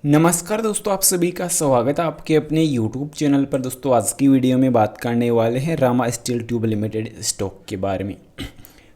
नमस्कार दोस्तों, आप सभी का स्वागत है आपके अपने YouTube चैनल पर। दोस्तों आज की वीडियो में बात करने वाले हैं Rama steel tube limited stock के बारे में।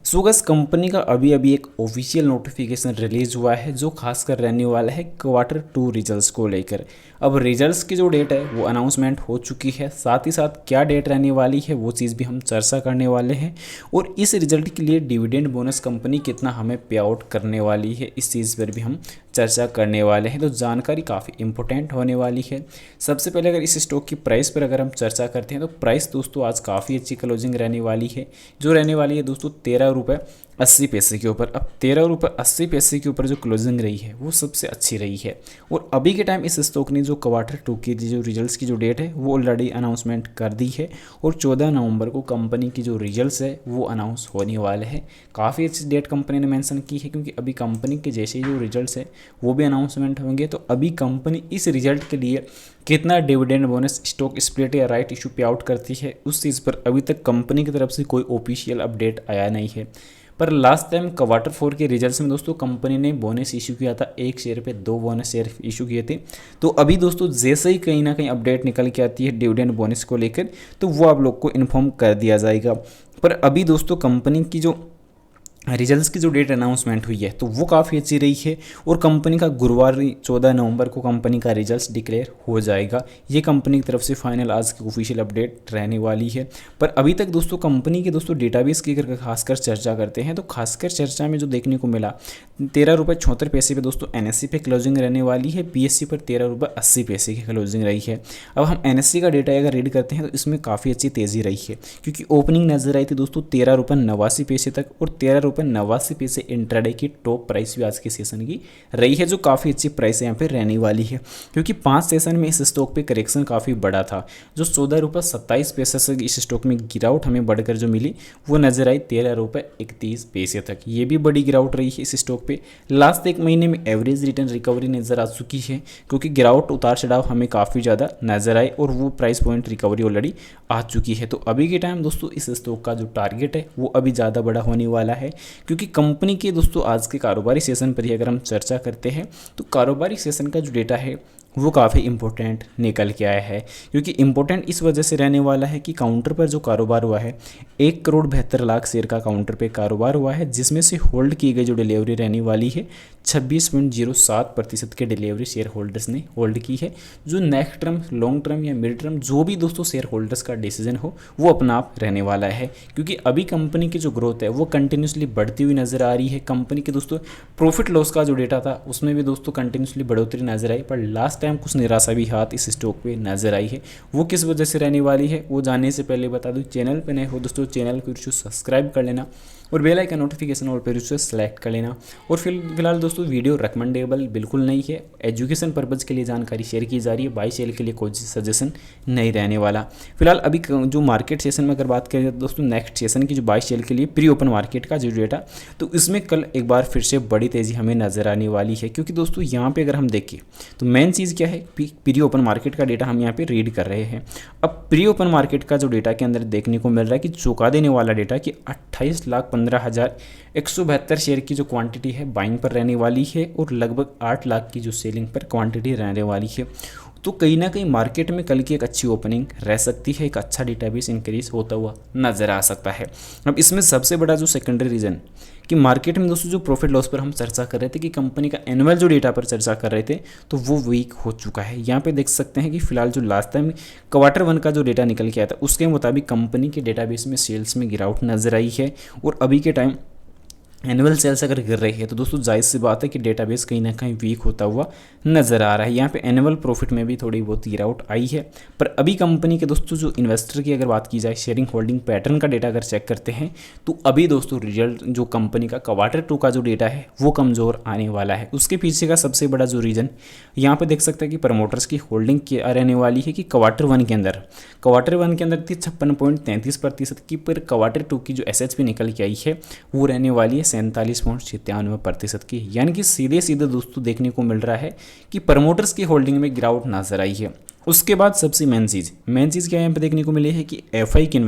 सुगस कंपनी का अभी अभी एक ऑफिशियल नोटिफिकेशन रिलीज हुआ है जो खासकर रहने वाला है Q2 रिजल्ट्स को लेकर। अब रिजल्ट्स की जो डेट है वो अनाउंसमेंट हो चुकी है, साथ ही साथ क्या डेट रहने वाली है वो चीज़ भी हम चर्चा करने वाले हैं। और इस रिजल्ट के लिए डिविडेंड बोनस कंपनी कितना हमें पे आउट करने वाली है इस चीज़ पर भी हम चर्चा करने वाले हैं। तो जानकारी काफ़ी इंपॉर्टेंट होने वाली है। सबसे पहले अगर इस स्टॉक की प्राइस पर अगर हम चर्चा करते हैं तो प्राइस दोस्तों आज काफ़ी अच्छी क्लोजिंग रहने वाली है, जो रहने वाली है दोस्तों 13 रुपये 80 पैसे के ऊपर। अब 13 रुपये 80 पैसे के ऊपर जो क्लोजिंग रही है वो सबसे अच्छी रही है। और अभी के टाइम इस स्टॉक ने जो Q2 की जो रिजल्ट्स की जो डेट है वो ऑलरेडी अनाउंसमेंट कर दी है और 14 नवंबर को कंपनी की जो रिजल्ट्स है वो अनाउंस होने वाले हैं। काफ़ी अच्छी डेट कंपनी ने मेंशन की है क्योंकि अभी कंपनी के जैसे जो रिजल्ट्स है वो भी अनाउंसमेंट होंगे। तो अभी कंपनी इस रिजल्ट के लिए कितना डिविडेंड बोनस, स्टॉक स्प्लिट या राइट इशू पे आउट करती है उस चीज़ पर अभी तक कंपनी की तरफ से कोई ऑफिशियल अपडेट आया नहीं है। पर लास्ट टाइम Q4 के रिजल्ट्स में दोस्तों कंपनी ने बोनस इशू किया था, 1 शेयर पे 2 बोनस शेयर इशू किए थे। तो अभी दोस्तों जैसे ही कहीं ना कहीं अपडेट निकल के आती है डिविडेंड बोनस को लेकर तो वो आप लोग को इन्फॉर्म कर दिया जाएगा। पर अभी दोस्तों कंपनी की जो रिजल्ट्स की जो डेट अनाउंसमेंट हुई है तो वो काफ़ी अच्छी रही है और कंपनी का गुरुवार 14 नवंबर को कंपनी का रिजल्ट्स डिक्लेयर हो जाएगा। ये कंपनी की तरफ से फाइनल आज की ऑफिशियल अपडेट रहने वाली है। पर अभी तक दोस्तों कंपनी के डेटाबेस की अगर खासकर चर्चा करते हैं तो खासकर चर्चा में जो देखने को मिला 13 रुपये 76 पैसे पे दोस्तों NSE पे क्लोजिंग रहने वाली है, PSE पर 13 रुपये 80 पैसे की क्लोजिंग रही है। अब हम NSE का डेटा अगर रीड करते हैं तो इसमें काफ़ी अच्छी तेज़ी रही है क्योंकि ओपनिंग नजर आई थी दोस्तों 13 रुपये 89 पैसे तक और 13 रुपये 89 पैसे इंट्राडे की टॉप प्राइस भी आज के सेशन की रही है, जो काफ़ी अच्छी प्राइस यहाँ पे रहने वाली है। क्योंकि 5 सेशन में इस स्टॉक पे करेक्शन काफ़ी बड़ा था, जो 14 रुपये 27 पैसे से इस स्टॉक में गिरावट हमें बढ़कर जो मिली वो नजर आई 13 रुपये 31 पैसे तक। ये भी बड़ी गिरावट रही है इस स्टॉक पे। लास्ट एक महीने में एवरेज रिटर्न रिकवरी नजर आ चुकी है क्योंकि गिरावट उतार चढ़ाव हमें काफ़ी ज़्यादा नजर आए और वो प्राइस पॉइंट रिकवरी ऑलरेडी आ चुकी है। तो अभी के टाइम दोस्तों इस स्टॉक का जो टारगेट है वो अभी ज़्यादा बड़ा होने वाला है क्योंकि कंपनी के दोस्तों आज के कारोबारी सेशन पर ही अगर हम चर्चा करते हैं तो कारोबारी सेशन का जो डेटा है वो काफ़ी इंपॉर्टेंट निकल के आया है। क्योंकि इंपॉर्टेंट इस वजह से रहने वाला है कि काउंटर पर जो कारोबार हुआ है 1,72,00,000 शेयर का काउंटर पे कारोबार हुआ है, जिसमें से होल्ड की गई जो डिलीवरी रहने वाली है 26.07% के डिलीवरी शेयर होल्डर्स ने होल्ड की है। जो नेक्स्ट टर्म, लॉन्ग टर्म या मिड टर्म जो भी दोस्तों शेयर होल्डर्स का डिसीजन हो वो अपना आप रहने वाला है क्योंकि अभी कंपनी की जो ग्रोथ है वो कंटिन्यूसली बढ़ती हुई नजर आ रही है। कंपनी के दोस्तों प्रॉफिट लॉस का जो डेटा था उसमें भी दोस्तों कंटिन्यूसली बढ़ोतरी नजर आई, पर लास्ट टाइम कुछ निराशा भी हाथ इस स्टॉक पे नजर आई है। वो किस वजह से रहने वाली है वो जानने से पहले बता दूं, चैनल पे नए हो दोस्तों चैनल को सब्सक्राइब कर लेना और बेल आइकन नोटिफिकेशन और पर सेलेक्ट कर लेना। और फिलहाल दोस्तों वीडियो रिकमेंडेबल बिल्कुल नहीं है, एजुकेशन पर्पज़ के लिए जानकारी शेयर की जा रही है, बाई सेल के लिए कोई सजेशन नहीं रहने वाला। फिलहाल अभी जो मार्केट सेशन में अगर बात करें दोस्तों नेक्स्ट सेशन की जो बाई सेल के लिए प्री ओपन मार्केट का जो डेटा, तो इसमें कल एक बार फिर से बड़ी तेज़ी हमें नजर आने वाली है क्योंकि दोस्तों यहाँ पे अगर हम देखें तो मेन चीज़ क्या है, प्री ओपन मार्केट का डेटा हम यहाँ पे रीड कर रहे हैं। अब प्री ओपन मार्केट का जो डेटा के अंदर देखने को मिल रहा है कि चौंका देने वाला डेटा कि 28,15,172 शेयर की जो क्वांटिटी है बाइंग पर रहने वाली है और लगभग 8 लाख की जो सेलिंग पर क्वांटिटी रहने वाली है। तो कहीं ना कहीं मार्केट में कल की एक अच्छी ओपनिंग रह सकती है, एक अच्छा डेटाबेस इंक्रीज होता हुआ नजर आ सकता है। अब इसमें सबसे बड़ा जो सेकेंडरी रीजन कि मार्केट में दोस्तों जो प्रॉफिट लॉस पर हम चर्चा कर रहे थे कि कंपनी का एनुअल जो डेटा पर चर्चा कर रहे थे तो वो वीक हो चुका है। यहाँ पे देख सकते हैं कि फिलहाल जो लास्ट टाइम Q1 का जो डेटा निकल के आया था उसके मुताबिक कंपनी के डेटाबेस में सेल्स में गिरावट नजर आई है और अभी के टाइम एनुअल सेल्स अगर गिर रही है तो दोस्तों जायज़ सी बात है कि डेटाबेस कहीं ना कहीं वीक होता हुआ नजर आ रहा है। यहाँ पे एनुअल प्रॉफिट में भी थोड़ी बहुत गिरावट आई है। पर अभी कंपनी के दोस्तों जो इन्वेस्टर की अगर बात की जाए, शेयरिंग होल्डिंग पैटर्न का डेटा अगर चेक करते हैं तो अभी दोस्तों रिजल्ट जो कंपनी का Q2 का जो डेटा है वो कमज़ोर आने वाला है। उसके पीछे का सबसे बड़ा जो रीज़न यहाँ पे देख सकते हैं कि प्रमोटर्स की होल्डिंग रहने वाली है कि Q1 के अंदर थी 56.33% की, पर Q2 की जो SHP निकल के आई है वो रहने वाली है 47.97% की। यानी कि सीधे सीधे दोस्तों देखने को मिल रहा है कि प्रमोटर्स की होल्डिंग में गिरावट नजर आई है उसके बाद सबसे मेन चीज़ क्या यहाँ पे देखने को मिली है कि एफआई की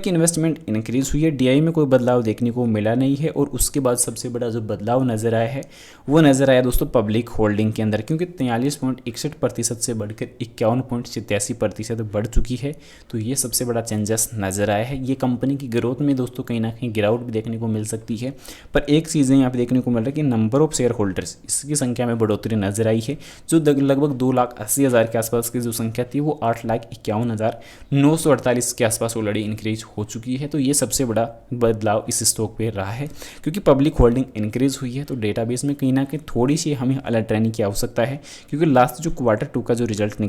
इन्वेस्टमेंट इंक्रीज हुई है। डीआई में कोई बदलाव देखने को मिला नहीं है। और उसके बाद सबसे बड़ा जो बदलाव नज़र आया है वो नज़र आया दोस्तों पब्लिक होल्डिंग के अंदर, क्योंकि 43.61% से बढ़कर 51.87% बढ़ चुकी है। तो ये सबसे बड़ा चेंजेस नज़र आया है। ये कंपनी की ग्रोथ में दोस्तों कहीं ना कहीं गिरावट भी देखने को मिल सकती है। पर एक चीज़ें यहाँ पे देखने को मिल रहा है कि नंबर ऑफ शेयर होल्डर्स, इसकी संख्या में बढ़ोतरी नजर आई है। जो लगभग 2,80,000 के आसपास की जो संख्या थी वो 8,51,948 के आसपास ऑलरेडी इंक्रीज हो चुकी है। तो ये सबसे बड़ा बदलाव इस स्टॉक पे रहा है, क्योंकि पब्लिक होल्डिंग इंक्रीज हुई है। तो डेटाबेस में कहीं ना कहीं थोड़ी सी हमें अलर्ट रहने की आवश्यकता है, क्योंकि लास्ट जो क्वार्टर 1 का जो रिजल्ट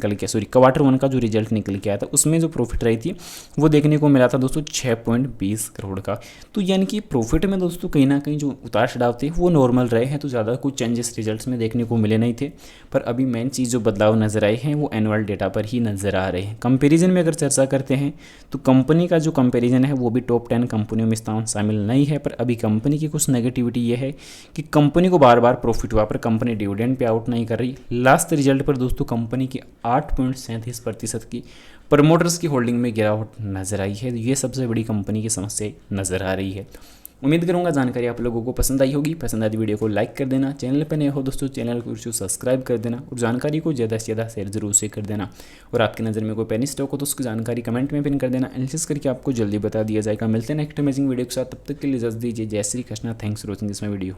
निकल के आया था उसमें जो प्रॉफिट रही थी वो देखने को मिला था दोस्तों 6.20 करोड़ का। तो यानी कि प्रॉफिट में दोस्तों कहीं ना कहीं जो उतार चढ़ाव थे वो नॉर्मल रहे हैं। तो ज़्यादा कुछ चेंजेस रिजल्ट्स में देखने को मिले नहीं थे। पर अभी मेन चीज़ जो बदलाव नजर आए हैं वो एनुअल डेटा पर ही नजर आ रहे हैं। कंपैरिजन में अगर चर्चा करते हैं तो कंपनी का जो कंपैरिजन है वो भी टॉप 10 कंपनियों में स्थान शामिल नहीं है। पर अभी कंपनी की कुछ नेगेटिविटी ये है कि कंपनी को बार बार प्रॉफिट हुआ पर कंपनी डिविडेंड पे आउट नहीं कर रही। लास्ट रिजल्ट पर दोस्तों कंपनी की 8.37% की प्रमोटर्स की होल्डिंग में गिरावट नजर आई है। ये सबसे बड़ी कंपनी की समस्या नजर आ रही है। उम्मीद करूंगा जानकारी आप लोगों को पसंद आई होगी। पसंद आई वीडियो को लाइक कर देना, चैनल पर नए हो दोस्तों चैनल को सब्सक्राइब कर देना और जानकारी को ज़्यादा से ज़्यादा शेयर जरूर से कर देना। और आपकी नज़र में कोई पेनी स्टॉक हो तो उसकी जानकारी कमेंट में पिन कर देना, एनालिसिस करके आपको जल्दी बता दिया जाएगा। मिलते हैं नेक्स्ट अमेजिंग वीडियो के साथ, तब तक के लिए इजाजत दीजिए। जय Shri Krishna, thanks for watching this my video.